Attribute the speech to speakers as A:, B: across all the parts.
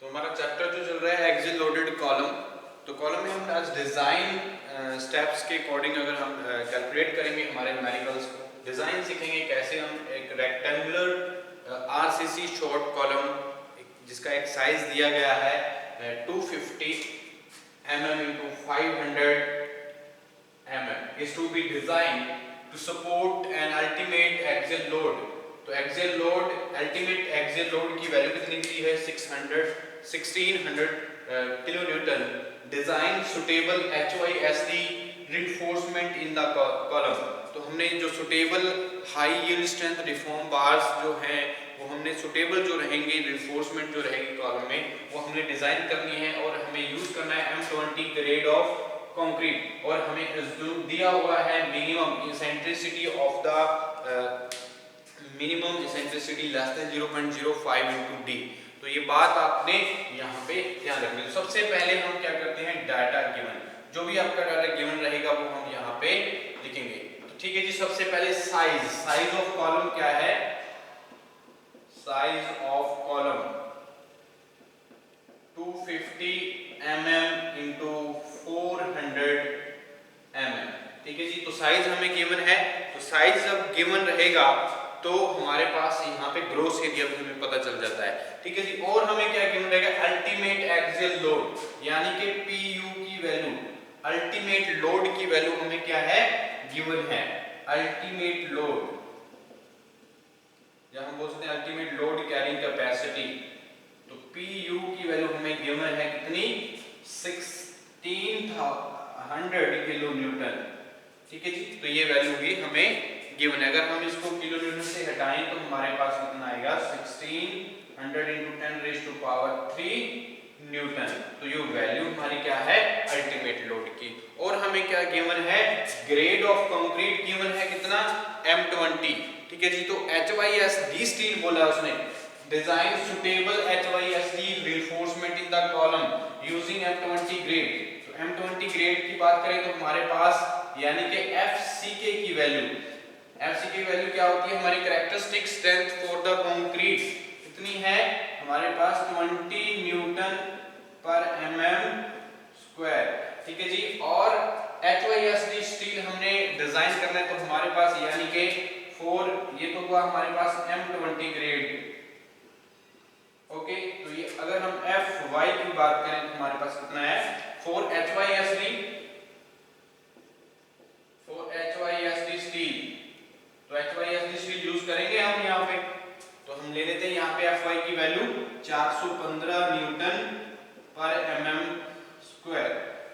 A: तो हमारा चैप्टर जो चल रहा है एक्सियल लोडेड कॉलम। तो कॉलम में हम आज डिज़ाइन स्टेप्स के अकॉर्डिंग अगर हम कैलकुलेट करेंगे हमारे न्यूमेरिकल्स को, डिज़ाइन सीखेंगे कैसे हम एक रेक्टेंगुलर आरसीसी शॉर्ट कॉलम जिसका एक साइज दिया गया है 250 mm into 500 mm is to be designed to support an ultimate axial load। तो axial load, ultimate axial load की वैल्यू कितनी दी है 1600 kilo Newton. Design suitable HYSD reinforcement in the column. तो हमने जो suitable high yield strength reform bars जो हैं वो हमने सुटेबल जो रहेंगे, रिइंफोर्समेंट जो रहेगी कॉलम में वो हमने डिजाइन करनी है और हमें यूज करना है M20 ग्रेड ऑफ कंक्रीट। और हमें दिया हुआ है minimum eccentricity of the minimum eccentricity less than 0.05 into d। तो ये बात आपने यहाँ पे ध्यान रखनी है। तो सबसे पहले हम क्या करते हैं, डाटा गिवन, जो भी आपका डाटा गिवन रहेगा वो हम यहाँ पे लिखेंगे। तो ठीक है जी, सबसे पहले साइज ऑफ कॉलम क्या है, size of column 250 mm into 400 mm। ठीक है जी, तो साइज हमें गिवन है। तो साइज जब गिवन रहेगा तो हमारे पास यहाँ पे ग्रॉस एरिया भी हमें पता चल जाता है। ठीक है जी, और हमें क्या गिवन रहेगा, अल्टीमेट एक्सियल लोड यानी कि PU की वैल्यू, अल्टीमेट लोड की वैल्यू हमें क्या है, गिवन है। अल्टीमेट लोड या हम बोल सकते हैं अल्टीमेट लोड कैरिंग कैपेसिटी। तो PU की वैल्यू हमें गिवन है कितनी, 1600 किलो न्यूटन। ठीक है जी, तो ये वैल्यू भी हमें गिवन है। अगर हम इसको किलो न्यूटन से हटाएं तो हमारे पास कितना आएगा, 1600 into 10⁻³ न्यूटन। तो ये वैल्यू हमारी क्या है, अल्टीमेट लोड की। और हमें क्या गिवन है, ग्रेड ऑफ कंक्रीट गिवन है कितना, M20। ठीक है जी, तो HYSD स्टील बोला उसने, design suitable HYSD reinforcement in the column using M20 grade. तो M20 ग्रेड की बात करें तो हमारे पास यानी कि FCK की वैल्यू, FCK की वैल्यू क्या होती है, हमारी characteristic strength for the concrete कितनी है हमारे पास, 20 न्यूटन पर mm²। ठीक है जी, और HYSD स्टील हमने डिजाइन करना है तो हमारे पास यानी कि 4, ये तो हुआ हमारे पास M20 ग्रेड। ओके, तो ये अगर हम FY की बात करें तो हमारे पास कितना है, 4 HYSD स्टील। तो HYSD स्टील यूज करेंगे हम यहाँ पे, तो हम ले लेते हैं यहाँ पे FY की वैल्यू 415 न्यूटन पर mm²।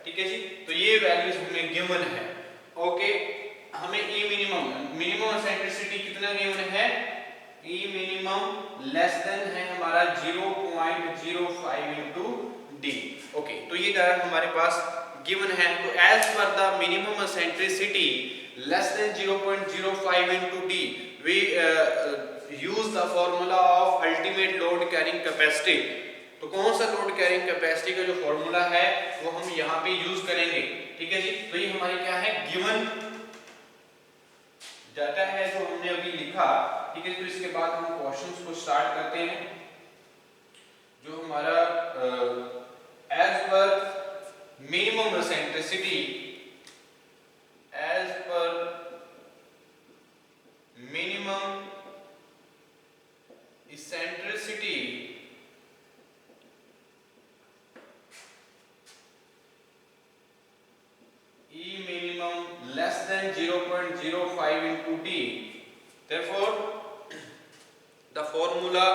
A: ठीक है जी, तो ये वैल्यूज हमें गिवन है। ओके, हमें E मिनिमम इसेंट्रिसिटी कितना गिवन है, E मिनिमम लेस देन है हमारा 0.05 into d। ओके, तो ये डायरेक्ट हमारे पास गिवन है। तो as per the minimum eccentricity less than 0.05 into d we use the formula of ultimate load carrying capacity। तो कौन सा लोड कैरिंग कैपेसिटी का जो फॉर्मूला है वो हम यहाँ पे यूज करेंगे। ठीक है जी, तो ये हमारी क्या है, गिवन डाटा है जो हमने अभी लिखा। ठीक है, तो इसके बाद हम क्वेश्चंस को स्टार्ट करते हैं। जो हमारा as per minimum eccentricity, as per minimum eccentricity E minimum less than 0.05 into d, therefore the formula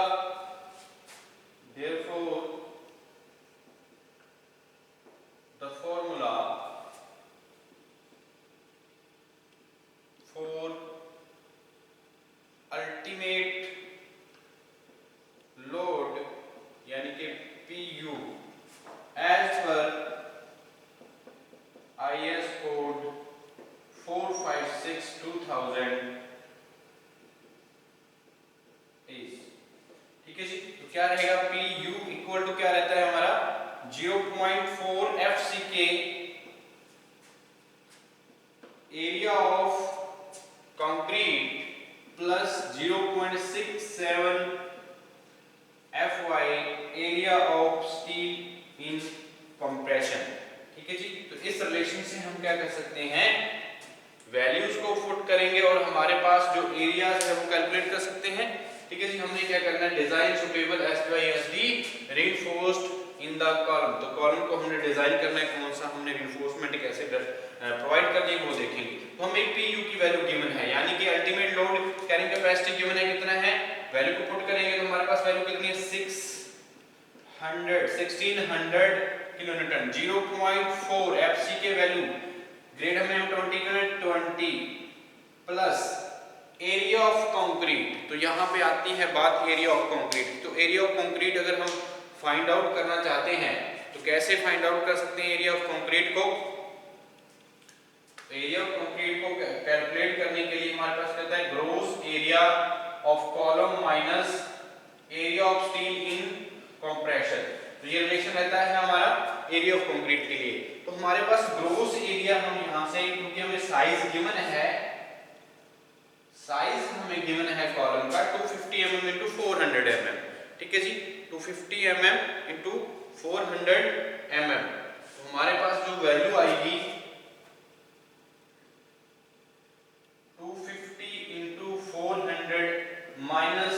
A: for ultimate load यानी कि PU as per IS code 456/2000 is। ठीक है जी, तो क्या रहेगा, PU इक्वल टू क्या रहता है हमारा 0.4 FCK area of concrete plus 0.67 FY area of इस रिलेशन से हम क्या कर सकते हैं, वैल्यूज को पुट करेंगे और हमारे पास जो एरियाज है वो कैलकुलेट कर सकते हैं। ठीक है जी, हमने क्या करना है, design suitable SD reinforced in the column. तो कॉलम को हमने डिजाइन करना है, कौन सा हमने रीइंफोर्समेंट कैसे प्रोवाइड करनी है वो देखेंगे। तो हमें पीयू की वैल्यू गिवन है, यानी कि ultimate load carrying capacity given है, कितना है, वैल्यू को पुट करेंगे तो हमारे पास वैल्यू कितनी है, 1600 किलो न्यूटन। 0.4 एफसी के वैल्यू, ग्रेड हमने 20 का 20 प्लस एरिया ऑफ कंक्रीट। तो यहाँ पे आती है बात एरिया ऑफ कंक्रीट। तो एरिया ऑफ कंक्रीट अगर हम फाइंड आउट करना चाहते हैं तो कैसे फाइंड आउट कर सकते हैं एरिया ऑफ कंक्रीट को। एरिया ऑफ कंक्रीट को कैलकुलेट करने के लिए हमारे पास कहता है gross area of column minus area of steel in compression. तो ये रिलेशन रहता है हमारा एरिया ऑफ कंक्रीट के लिए। तो हमारे पास ग्रॉस एरिया हम यहां से, क्योंकि हमें साइज गिवन है, साइज हमें गिवन है कॉलम का 250 mm into 400 mm। ठीक है जी, 250 mm into 400 mm। तो हमारे पास जो वैल्यू आएगी 250 into 400 minus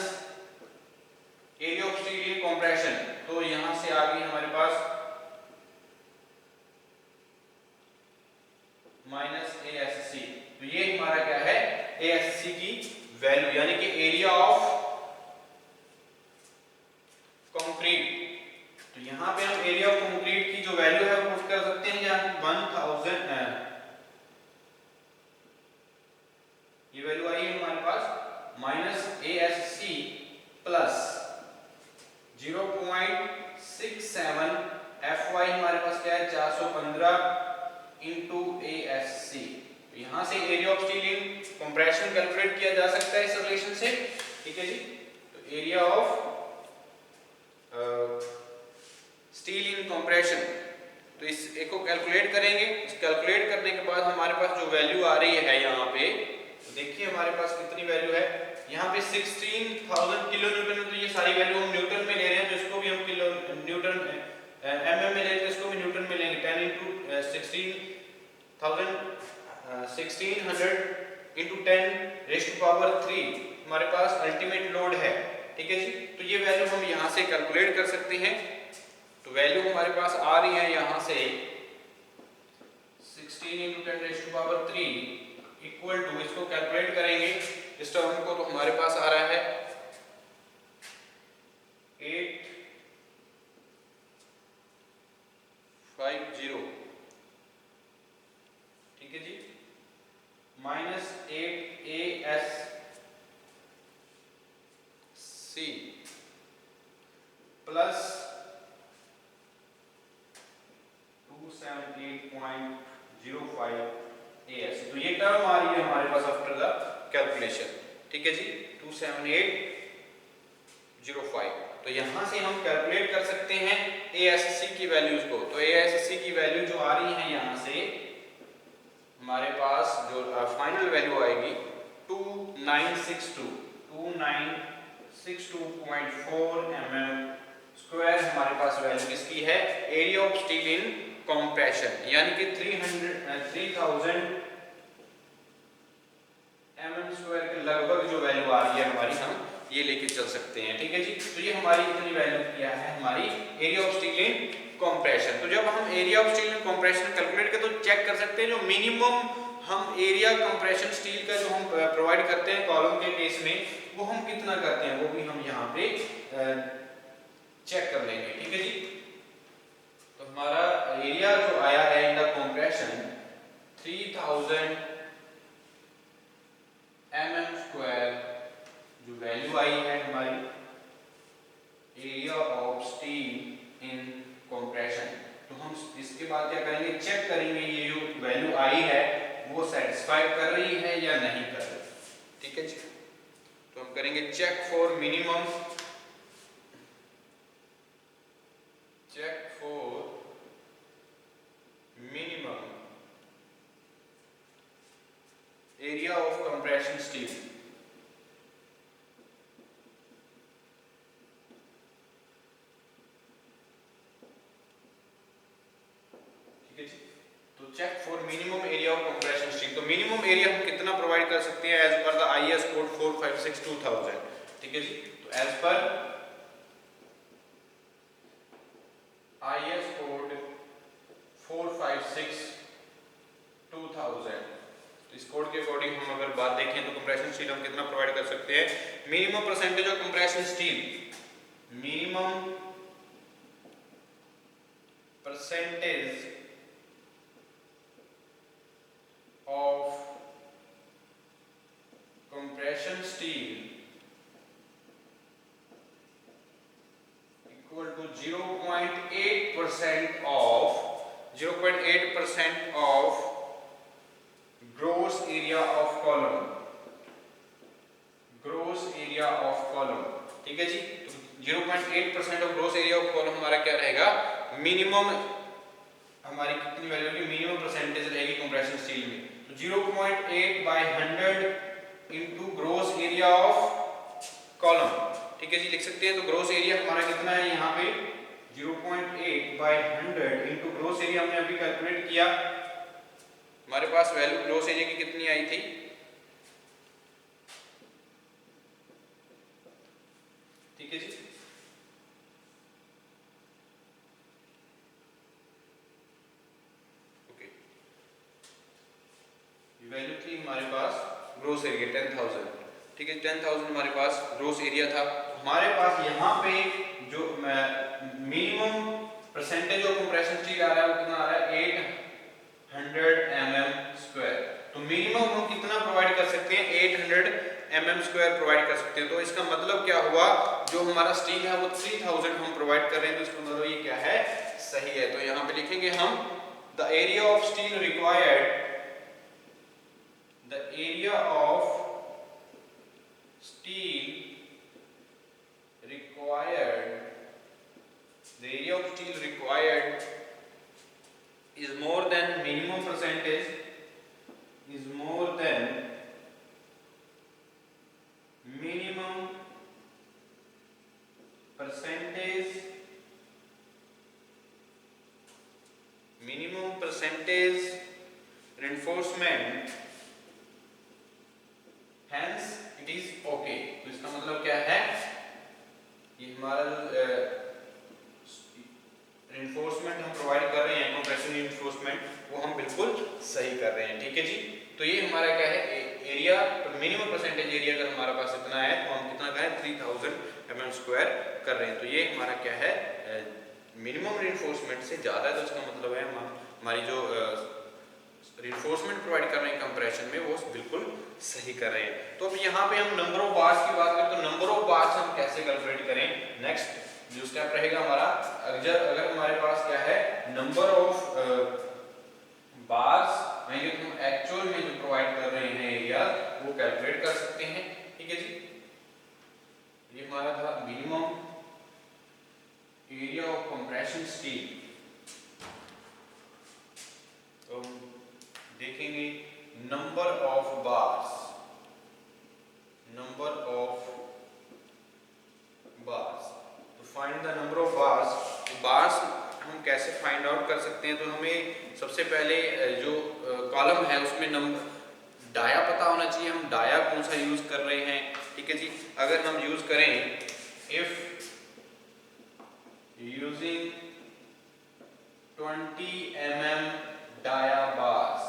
A: area of steel in compression. तो यहां से आ गई हमारे पास माइनस ASC। तो ये हमारा क्या है, ASC की वैल्यू, यानी कि एरिया ऑफ कंक्रीट। तो यहां पे हम एरिया ऑफ कंक्रीट की जो वैल्यू है वो पुट कर सकते हैं, जहां 1000 ये वैल्यू आई है हमारे पास माइनस ASC प्लस 0.67 FY हमारे पास क्या है 415 इंटू ASC। तो यहां से area of steel in compression calculate किया जा सकता है इस रिलेशन से। ठीक है जी, तो area of steel in compression, तो इस एक को कैलकुलेट करेंगे। इस कैलकुलेट करने के बाद हमारे पास जो वैल्यू आ रही है यहाँ पे, तो देखिए हमारे पास कितनी वैल्यू है यहाँ पे 16,000 किलो न्यूटन। तो ये सारी वैल्यू हम न्यूटन में ले रहे हैं, तो इसको भी हम किलो न्यूटन mm में लेंगे, तो इसको भी न्यूटन में लेंगे। 10 into 1600 into 10 raised to power 3 हमारे पास अल्टीमेट लोड है। ठीक है जी, तो ये वैल्यू हम यहाँ से कैलकुलेट कर सकते हैं। तो वैल्यू हमारे पास आ रही है यहाँ से 16 into 10 raised to power 3 equal to, इसको कैलकुलेट करेंगे इस टर्म को, तो हमारे पास आ रहा है 850। ठीक है जी, माइनस 8 ASC प्लस 278.05 ASC। तो ये टर्म आ रही है हमारे पास आफ्टर द कैलकुलेशन। ठीक है जी, 278.05। तो यहां से हम कैलकुलेट कर सकते हैं ASC की वैल्यूज को। तो ASC की वैल्यू जो आ रही है यहां से हमारे पास जो फाइनल वैल्यू आएगी 2962.4 mm स्क्वायर हमारे पास वैल्यू किसकी है, area of steel in compression, यानी कि 3000 mm स्क्वायर के लगभग जो वैल्यू आ रही है हमारी, हम ये लेके चल सकते हैं। ठीक है जी, तो ये हमारी कितनी वैल्यू किया है, हमारी area of steel in compression. तो जब हम area of steel in compression calculate करें तो चेक कर सकते हैं जो मिनिमम हम एरिया कंप्रेशन स्टील का जो हम प्रोवाइड करते हैं कॉलम के केस में, वो हम कितना करते हैं वो भी हम यहाँ पे चेक कर लेंगे। ठीक है जी, तो हमारा एरिया जो आया है in the compression 3000 mm square, जो वैल्यू आई है हमारी area of steel in compression. तो हम इसके बाद क्या करेंगे, चेक करेंगे ये जो वैल्यू आई है वो सेटिस्फाई कर रही है या नहीं कर रही। ठीक है जी, तो हम करेंगे check for minimum, check for minimum area of compression steel. ठीक है जी, तो check for minimum area of compression steel. तो मिनिमम एरिया हम कितना प्रोवाइड कर सकते हैं as per the IS code 456-2000। ठीक है जी, तो एज पर आईएस कोड 456-2000, तो इस कोड के अकॉर्डिंग हम अगर बात देखें तो कंप्रेशन स्टील हम कितना प्रोवाइड कर सकते हैं। Minimum percentage of compression steel, minimum percentage of compression steel equal to 0.8% of gross area of column, gross area of column। ठीक है जी, तो 0.8% of gross area of column हमारा क्या रहेगा, मिनिमम हमारी कितनी वैल्यू की मिनिमम परसेंटेज रहेगी कंप्रेशन स्टील में। तो 0.8/100 into gross area of column. ठीक है जी, लिख सकते हैं। तो ग्रोस एरिया हमारा कितना है यहाँ पे 0.8/100 इनटू ग्रोस एरिया हमने अभी कैलकुलेट किया, हमारे पास वैल्यू ग्रोस एरिया की कितनी आई थी, ठीक है जी। वैल्यू थी हमारे पास ग्रोस एरिया 10,000। ठीक है, 10,000 हमारे पास ग्रोस एरिया था। हमारे पास यहाँ पे जो minimum percentage of compression steel आ रहा है वो कितना आ रहा है 800 mm²। तो मिनिमम हम कितना प्रोवाइड कर सकते हैं 800 mm² प्रोवाइड कर सकते हैं। तो इसका मतलब क्या हुआ, जो हमारा स्टील है वो 3000 हम प्रोवाइड कर रहे हैं, तो इसका मतलब ये क्या है, सही है। तो यहाँ पे लिखेंगे हम the area of steel required, the area of steel required, the area of steel required is more than minimum percentage, is more than minimum percentage, minimum percentage reinforcement, hence it is okay। तो इसका मतलब क्या है, ये हमारा reinforcement हम provide कर रहे हैं, कंप्रेशन रिइंफोर्समेंट वो हम बिल्कुल सही कर रहे हैं। ठीक है जी, तो ये हमारा क्या है एरिया, मिनिमम परसेंटेज एरिया अगर हमारे पास इतना है तो हम कितना का है 3000 mm² कर रहे हैं। तो ये हमारा क्या है मिनिमम रिइंफोर्समेंट से ज़्यादा है, तो इसका मतलब है हमारी जो रिइंफोर्समेंट प्रोवाइड कर रहे हैं कंप्रेशन में वो बिल्कुल सही कर रहे हैं। तो अब यहाँ पे हम नंबर ऑफ बार्स की बात करें तो नंबर ऑफ बार्स हम कैसे कैलकुलेट करें, नेक्स्ट जो स्टेप रहेगा हमारा, अगर हमारे पास क्या है नंबर ऑफ बार्स यानी कि हम एक्चुअल में जो प्रोवाइड कर रहे हैं एरिया वो कैलकुलेट कर सकते हैं। ठीक है जी, ये हमारा था minimum area of compression steel. तो देखेंगे number of bars, number of bars, तो find the number of bars. Bars हम कैसे फाइंड आउट कर सकते हैं, तो हमें सबसे पहले जो कॉलम है उसमें नंबर डाया पता होना चाहिए, हम डाया कौन सा यूज कर रहे हैं। ठीक है जी, अगर हम यूज करें if using 20 mm dia bars,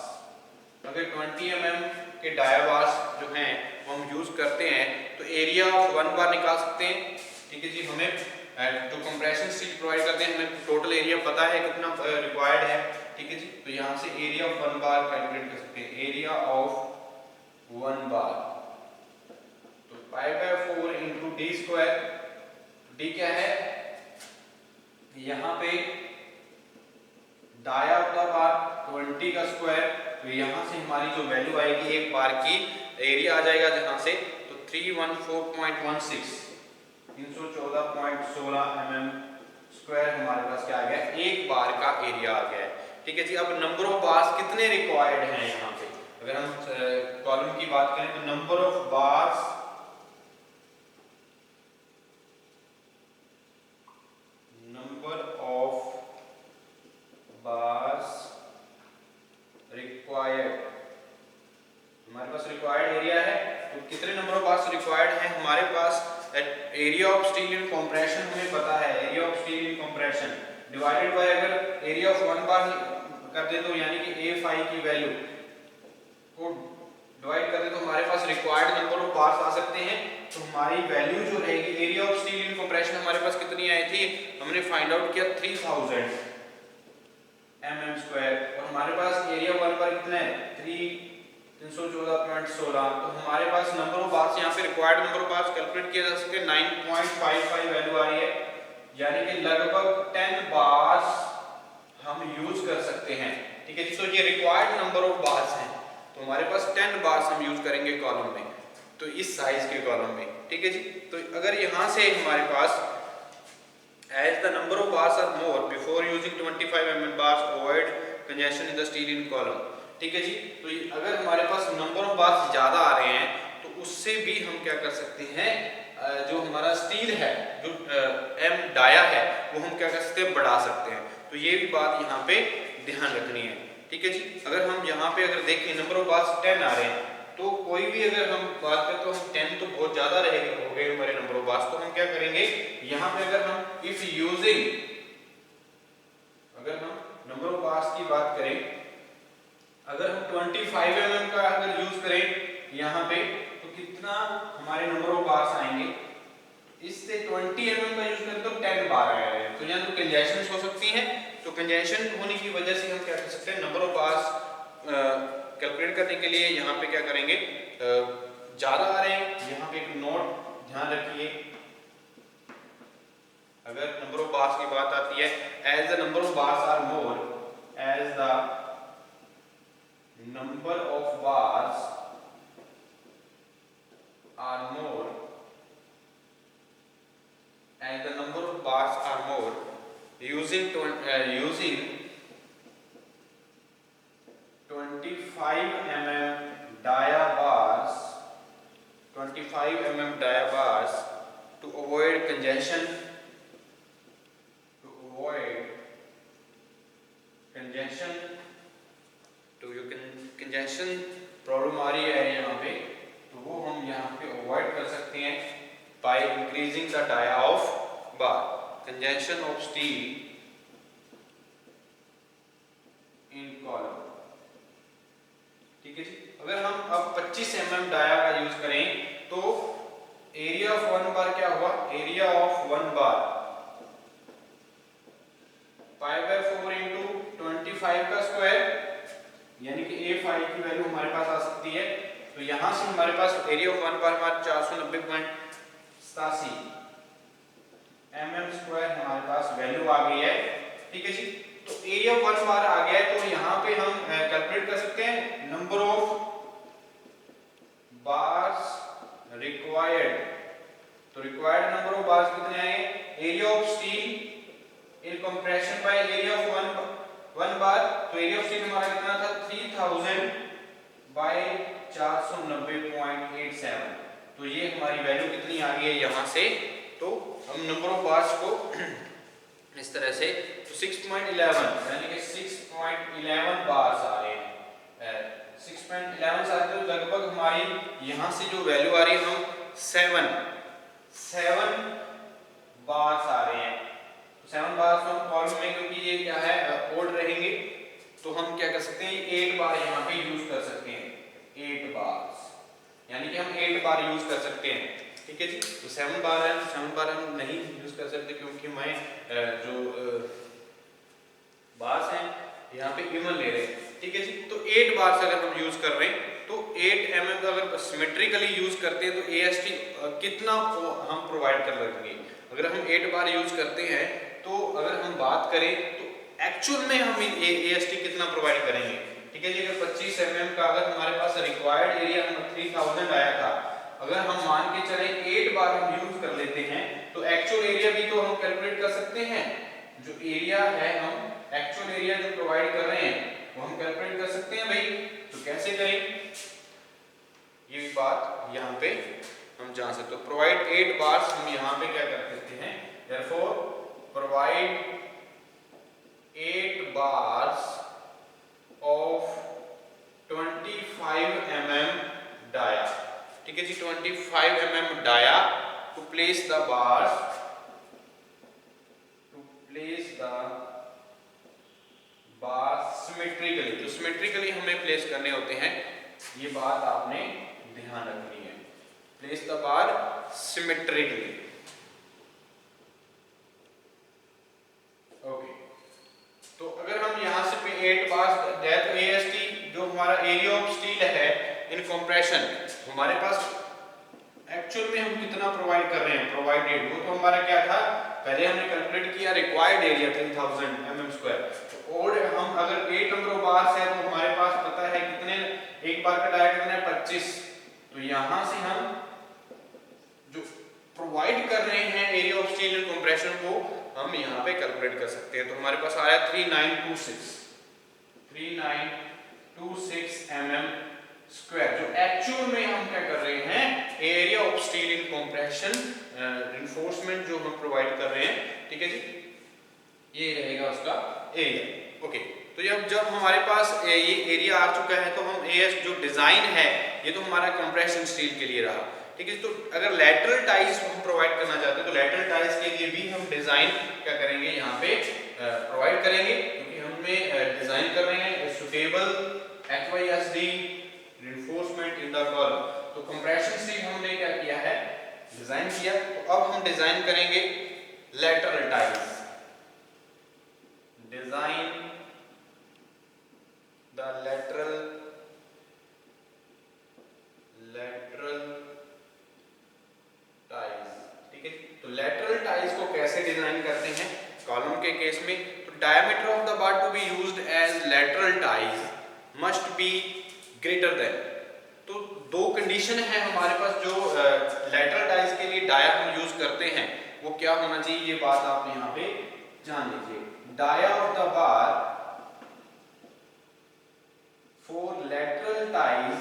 A: अगर 20 mm के डाया बार्स जो हैं वो हम यूज करते हैं तो एरिया ऑफ 1 बार निकाल सकते हैं। ठीक है जी, हमें जो कंप्रेशन स्टील प्रोवाइड करते हैं हमें टोटल एरिया पता है कितना रिक्वायर्ड है। ठीक है जी, तो यहाँ से एरिया ऑफ 1 बार कैलकुलेट कर सकते हैं, एरिया ऑफ 1 बार तो π/4 इंटू d²। डी क्या है, यहाँ पे डाया ऑफ द बार 20 का स्क्वायर, तो यहाँ से हमारी जो वैल्यू आएगी एक बार की एरिया आ जाएगा जहाँ से, तो 314.16 314.16 mm² हमारे पास क्या आ गया, एक बार का एरिया आ गया है। ठीक है जी, अब नंबर ऑफ बार्स कितने रिक्वायर्ड हैं यहाँ पे, अगर हम कॉलम की बात करें तो number of bars, number of bars compression divided by, अगर एरिया ऑफ वन बार कर दे तो यानी कि ए फाई की वैल्यू को डिवाइड कर दे तो हमारे पास रिक्वायर्ड नंबर ऑफ बार्स आ सकते हैं। तो हमारी वैल्यू जो रहेगी area of steel in compression हमारे पास कितनी आई थी, हमने फाइंड आउट किया 3000 mm², और हमारे पास एरिया वन बार कितना है 314.16। तो हमारे पास नंबर ऑफ बार्स यहाँ पे required number of bars calculate किया जा सके 9.55 वैल्यू आ रही है, यानी कि लगभग 10 बार्स हम यूज कर सकते हैं। ठीक है जी, तो ये रिक्वायर्ड नंबर ऑफ बार्स हैं, तो हमारे पास 10 बार्स हम यूज करेंगे कॉलम में, तो इस साइज के कॉलम में। ठीक है जी, तो अगर यहाँ से हमारे पास as the number of bars are more before using 25 mm bars avoid congestion in the steel in column। ठीक है जी, तो अगर हमारे पास नंबर ऑफ बार्स ज्यादा आ रहे हैं तो उससे भी हम क्या कर सकते हैं, जो हमारा स्टील है जो एम डाया है वो हम क्या कर सकते हैं, बढ़ा सकते हैं। तो ये भी बात यहाँ पे ध्यान रखनी है। ठीक है जी, अगर हम यहाँ पे अगर देखें नंबर ऑफ बार्स 10 आ रहे हैं तो कोई भी अगर हम बात करें तो हम 10 तो बहुत ज्यादा रहेगा हो गए हमारे नंबर ऑफ बार्स, तो हम क्या करेंगे यहाँ पे अगर हम इफ यूजिंग, अगर हम नंबर ऑफ बार्स की बात करें, अगर हम 25 mm का अगर यूज करें यहाँ पे तो कितना हमारे नंबर ऑफ बार्स आएंगे, इससे 20 mm का यूज करें तो 10 बार आएगा। तो यहाँ तो कंजेशन हो सकती है, तो कंजेशन होने की वजह से हम क्या कर सकते हैं, नंबर ऑफ बार्स कैलकुलेट करने के लिए यहाँ पे क्या करेंगे, ज्यादा आ रहे हैं, यहाँ पे एक नोट ध्यान रखिए, अगर नंबर ऑफ बार्स की बात आती है as the number of bars are more, as the number of bars are more, as the number of bars are more using 25 mm dia bars, 25 mm dia bars to avoid congestion, तो you can congestion problem आ रही है यहाँ पे, तो वो हम यहाँ पे अवॉइड कर सकते हैं by increasing the dia of bar, congestion of steel in column। ठीक है जी, अगर हम अब 25 mm डाया का यूज करें तो एरिया ऑफ वन बार क्या हुआ, area of one bar 5/4 into 25 का स्क्वायर, यानी कि A5 की वैल्यू हमारे पास आ सकती है। तो यहां से हमारे पास एरिया ऑफ वन बार हमारा 490.87 mm² हमारे पास वैल्यू आ गई है। ठीक है जी, तो एरिया वन बार आ गया है, तो यहाँ पे हम कैलकुलेट कर सकते हैं नंबर ऑफ बार्स रिक्वायर्ड। तो रिक्वायर्ड नंबर ऑफ बार्स कितने आए, area of steel in compression by area of one bar, तो एरिया ऑफ स्टील हमारा कितना था 3000 बाय 490.87, तो ये हमारी वैल्यू कितनी आ गई है यहाँ से। तो हम नंबर ऑफ बार्स को इस तरह से, तो 6.11 यानी कि 6.11 बार्स आ रहे हैं, 6.11 से तो लगभग हमारी यहाँ से जो वैल्यू आ रही है हम 7 बार्स आ रहे हैं। तो 7 बार्स हम कॉलम में, क्योंकि ये क्या है ओड रहेंगे, तो हम क्या कर सकते हैं 8 बार यहाँ पे यूज कर सकते हैं, 8 बार्स, यानी कि हम 8 बार यूज कर सकते हैं। ठीक है जी, तो 7 बार है, 7 बार हम नहीं यूज कर सकते क्योंकि मैं जो बार्स हैं यहाँ पे इवन ले रहे हैं। ठीक है जी, तो 8 बार्स अगर हम यूज कर रहे हैं तो 8 mm का अगर सिमेट्रिकली यूज करते हैं तो AST कितना हम प्रोवाइड कर लेंगे। अगर हम 8 बार यूज करते हैं तो अगर हम बात करें तो एक्चुअल में हम AST कितना प्रोवाइड करेंगे। ठीक है जी, अगर 25 mm का अगर हमारे पास रिक्वायर्ड एरिया 3000 आया था, अगर हम मान के चले 8 बार हम यूज कर लेते हैं तो एक्चुअल एरिया भी तो हम कैलकुलेट कर सकते हैं। जो एरिया है हम एक्चुअल एरिया जो प्रोवाइड कर रहे हैं वो हम कैलकुलेट कर सकते हैं भाई। तो कैसे करें ये बात यहाँ पे हम जान सकते हो। प्रोवाइड 8 बार्स हम यहाँ पे क्या कर सकते हैं, therefore provide 8 bars of 25 mm dia. ठीक है जी, 25 mm dia to place the bars the bar symmetrically, तो सिमेट्रिकली हमें प्लेस करने होते हैं, ये बात आपने ध्यान रखनी है। Place the bar symmetrically. Okay, तो अगर हम यहां से 8 बार दैट एएसटी जो हमारा एरिया ऑफ स्टील है इन कंप्रेशन, हमारे पास एक्चुअल में हम कितना प्रोवाइड कर रहे हैं प्रोवाइडेड, वो तो हमारा क्या था, पहले हमने कैलकुलेट किया रिक्वायर्ड एरिया 3000 mm², और हम अगर 8 नंबर ऑफ बार्स है तो हमारे पास पता है कितने, एक बार का डाया कितना है 25, तो यहां से हम जो प्रोवाइड कर रहे हैं area of steel in compression को हम यहां पे कैलकुलेट कर सकते हैं। तो हमारे पास आया 3926 mm², जो एक्चुअल में हम क्या कर रहे हैं area of steel in compression reinforcement जो हम प्रोवाइड कर रहे हैं, ठीक है जी, ये रहेगा उसका एरिया। ओके, तो जब हमारे पास ये एरिया आ चुका है तो हम एएस जो डिजाइन है ये तो हमारा कंप्रेशन स्टील के लिए रहा, ठीक है। तो अगर लैटरल टाइज हम प्रोवाइड करना चाहते हैं तो लैटरल टाइज के लिए भी हम डिजाइन क्या करेंगे यहाँ पे प्रोवाइड करेंगे, क्योंकि हमें डिजाइन कर रहे हैं suitable HYSD reinforcement in the column. तो कंप्रेशन स्टील हमने क्या किया है डिजाइन किया, तो अब हम डिजाइन करेंगे lateral ties. Design the lateral ties, ठीक है। तो लैटरल टाइज को कैसे डिजाइन करते हैं कॉलम के केस में, तो diameter of the bar to be used as lateral ties must be greater than, तो दो कंडीशन है हमारे पास जो लैटरल टाइज के लिए डाया हम यूज करते हैं वो क्या होना चाहिए, ये बात आप यहाँ पे जान लीजिए। Dia of the bar for lateral ties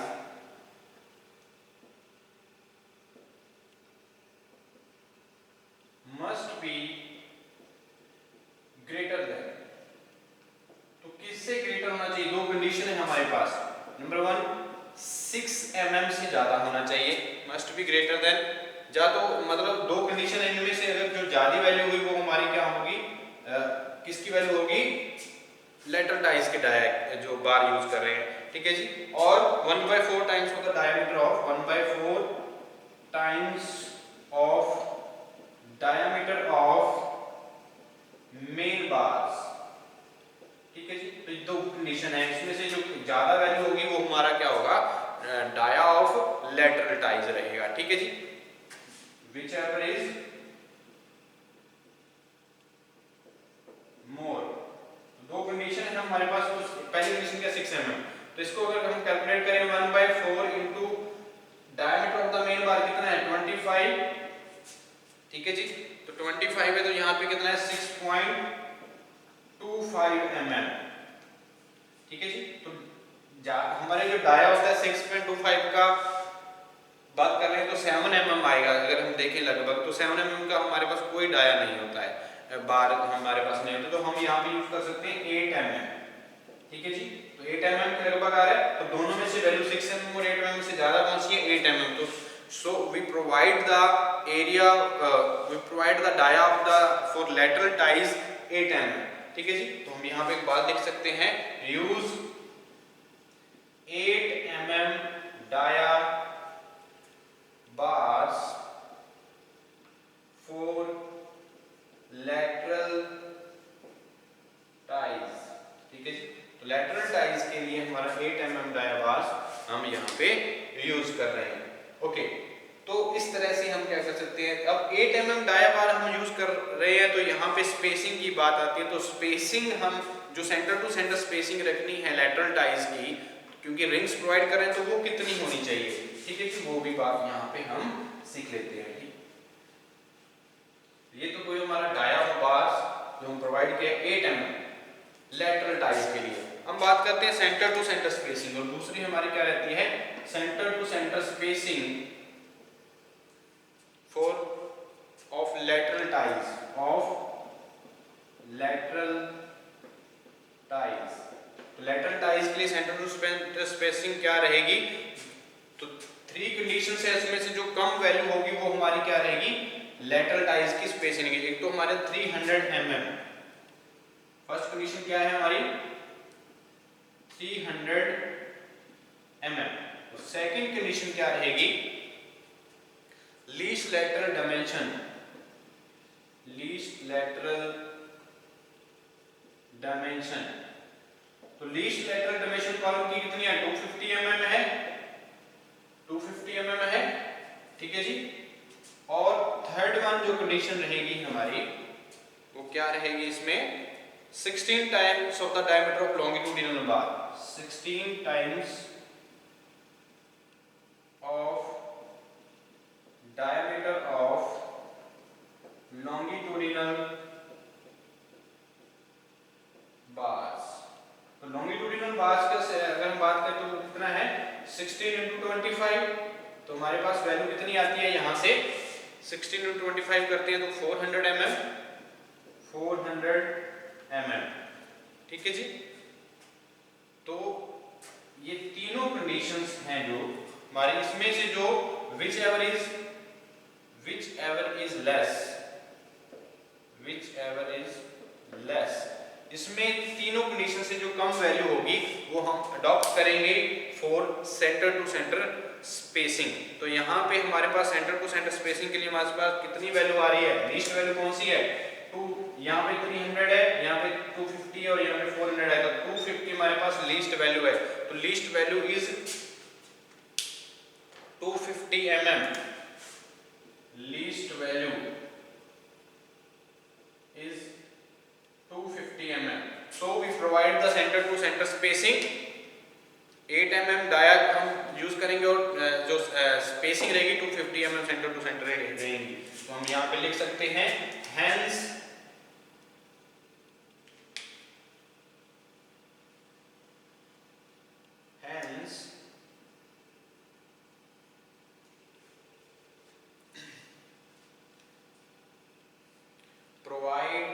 A: must be greater than, तो किससे ग्रेटर होना चाहिए, दो कंडीशन है हमारे पास। नंबर 1 6 mm से ज्यादा होना चाहिए, मस्ट बी ग्रेटर देन, या तो मतलब दो कंडीशन है इनमें से अगर जो ज्यादा वैल्यू हुई वो हमारी क्या होगी, किसकी वैल्यू होगी लैटरल टाइज के डाया जो बार यूज कर रहे हैं, ठीक है जी। और 1/4 times of the diameter of 1/4 times of diameter of main bars, ठीक है जी। तो दो कंडीशन है, इसमें से जो ज्यादा वैल्यू होगी वो हमारा क्या होगा डाया ऑफ लैटरल टाइज रहेगा, ठीक है जी। whichever is more, दो कंडीशन है हमारे पास, तो पहली कंडीशन क्या 6 mm, तो इसको अगर हम कैलकुलेट करें 1/4 into diameter of the main बार कितना है 25, ठीक है जी। तो 25 है तो यहाँ पे कितना है 6.25 mm, ठीक है जी। तो हमारे जो डाया होता है 6.25 का बात कर रहे हैं तो 7 mm आएगा, अगर हम देखें लगभग तो 7 mm का हमारे पास कोई डाया नहीं होता है, बार हमारे पास नहीं होता, तो हम यहाँ पे यूज कर सकते हैं 8 mm, ठीक है जी। तो 8 mm के लगभग आ रहा है, तो दोनों में से वैल्यू 6 mm और 8 mm से ज्यादा कौन सी है 8 mm, तो so we provide the area we provide the dia of the for lateral ties 8 mm, ठीक है जी। तो हम यहाँ पे एक बात लिख सकते हैं use 8 mm dia bars for lateral ties, ठीक है जी। तो lateral ties के लिए हमारा 8 mm dia bars हम यहाँ पे यूज कर रहे हैं, ओके। तो इस तरह से हम क्या कर सकते हैं, अब 8 mm डाया बार हम यूज कर रहे हैं तो यहाँ पे स्पेसिंग की बात आती है, तो स्पेसिंग हम जो सेंटर टू सेंटर स्पेसिंग रखनी है लैटरल टाइज की, क्योंकि रिंग्स प्रोवाइड कर रहे हैं तो वो कितनी होनी चाहिए, ठीक है कि वो भी बात यहाँ पे हम सीख लेते हैं, ठीक। ये तो कोई हमारा डाया बार्स जो हम प्रोवाइड किया 8 mm लैटरल टाइज के लिए। हम बात करते हैं सेंटर टू सेंटर स्पेसिंग, और दूसरी हमारी क्या रहती है centre to centre spacing for of lateral ties, of lateral ties. तो लैटरल टाइज के लिए सेंटर टू सेंटर स्पेसिंग क्या रहेगी, तो 3 कंडीशंस है, इसमें से जो कम वैल्यू होगी वो हमारी क्या रहेगी लैटरल टाइज की स्पेसिंग, एक तो हमारे 300 mm, कंडीशन क्या है हमारी 300 mm। तो सेकंड कंडीशन क्या रहेगी, least lateral dimension, least lateral dimension. तो लीस्ट लैटरल डायमेंशन कॉलम की कितनी है, 250 mm है, 250 mm है, ठीक है जी। और थर्ड वन जो कंडीशन रहेगी हमारी वो क्या रहेगी, इसमें 16 times of the diameter of longitudinal bar, 16 times of diameter of longitudinal bars. तो लॉन्गिट्यूडिनल बार्स का अगर हम बात करें तो कितना है 16 × 25, तो हमारे पास वैल्यू कितनी आती है, यहां से 16 × 25 करते हैं तो 400 mm, 400 mm, ठीक है जी। तो ये तीनों कंडीशंस हैं जो हमारी, इसमें से जो विच एवर इज लेस, इसमें तीनों कंडीशन से जो कम वैल्यू होगी वो हम अडॉप्ट करेंगे for centre to centre spacing. तो यहाँ पे हमारे पास सेंटर टू सेंटर स्पेसिंग के लिए हमारे पास कितनी वैल्यू आ रही है, लीस्ट वैल्यू कौन सी है 2, यहाँ पे 300 है, यहाँ पे 250 है और यहाँ पे 400 है, तो 250 हमारे पास लीस्ट वैल्यू है। तो least value is 250 mm, least value is 250 mm। So we provide the center to center spacing 8 mm dia हम यूज करेंगे और जो स्पेसिंग रहेगी 250 mm सेंटर टू सेंटर रहेगी। तो हम यहाँ पे लिख सकते हैं hence provide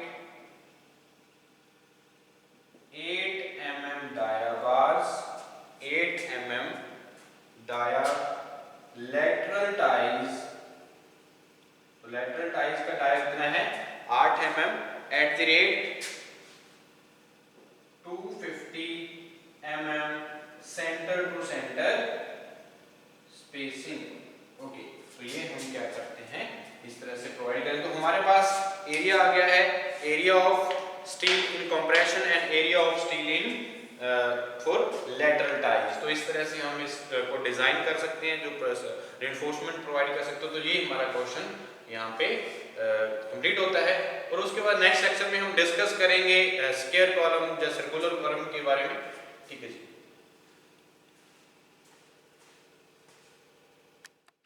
A: 8 mm dia bars, 8 mm dia lateral ties। तो lateral ties का डाया कितना है 8 mm at the rate 250 mm center to center spacing। Okay, तो ये हम क्या करते हैं इस तरह से प्रोवाइड करें। तो हमारे पास एरिया आ गया है, area of steel in compression and area of steel in for lateral ties. तो इस तरह से हम इसको डिजाइन कर सकते हैं, जो रिइंफोर्समेंट प्रोवाइड कर सकते हो। तो ये हमारा क्वेश्चन यहाँ पे कंप्लीट होता है। और उसके बाद नेक्स्ट सेक्शन में हम डिस्कस करेंगे स्क्वायर कॉलम या सर्कुलर कॉलम के बारे में, ठीक है जी।